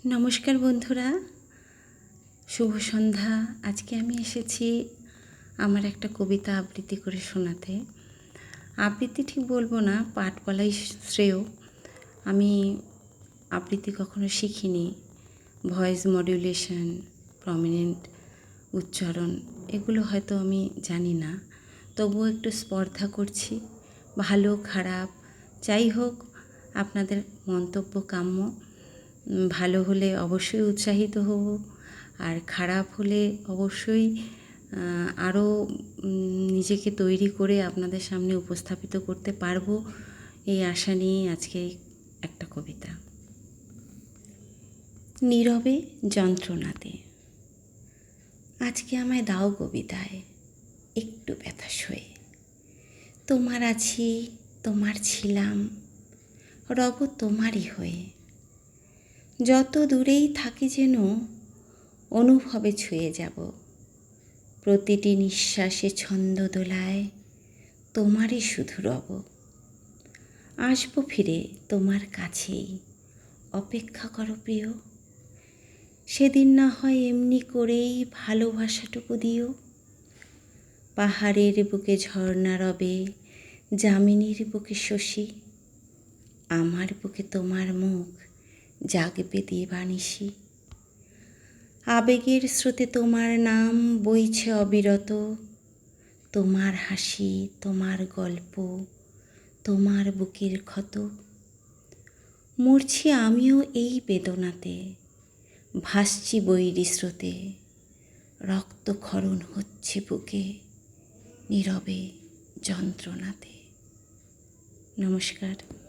নমস্কার বন্ধুরা, শুভ সন্ধ্যা। আজকে আমি এসেছি আমার একটা কবিতা আবৃত্তি করে শোনাতে। আবৃত্তি ঠিক বলবো না, পাঠ বলাই শ্রেয়। আমি আবৃত্তি কখনো শিখিনি। ভয়েস মডুলেশন, প্রমিনেন্ট উচ্চারণ এগুলো হয়তো আমি জানি না, তবুও একটু স্পর্ধা করছি। ভালো খারাপ যাই হোক, আপনাদের মন্তব্য কাম্য। ভালো হলে অবশ্যই উৎসাহিত হব, আর খারাপ হলে অবশ্যই আরও নিজেকে তৈরি করে আপনাদের সামনে উপস্থাপিত করতে পারবো, এই আশা নিয়ে আজকে একটা কবিতা। নীরবে যন্ত্রণাতে। আজকে আমায় দাও কবিতায় একটু ব্যথা সয়ে। তোমার আছি, তোমার ছিলাম, রব তোমারই হয়ে। যত দূরেই থাকি যেন অনুভবে ছুঁয়ে যাব। প্রতিটি নিঃশ্বাসে ছন্দ দোলায় তোমারই শুধু রব। আসবো ফিরে তোমার কাছেই, অপেক্ষা করো প্রিয়। সেদিন না হয় এমনি করেই ভালোবাসাটুকু দিও। পাহাড়ের বুকে ঝর্ণা রবে, যামিনীর বুকে শশী। আমার বুকে তোমার মুখ জাগবে দিবানিশি। আবেগের স্রোতে তোমার নাম বইছে অবিরত। তোমার হাসি, তোমার গল্প, তোমার বুকের ক্ষত। মরছি আমিও এই বেদনাতে, ভাসছি বৈরী স্রোতে। রক্তক্ষরণ হচ্ছে বুকে, নীরবে যন্ত্রণাতে। নমস্কার।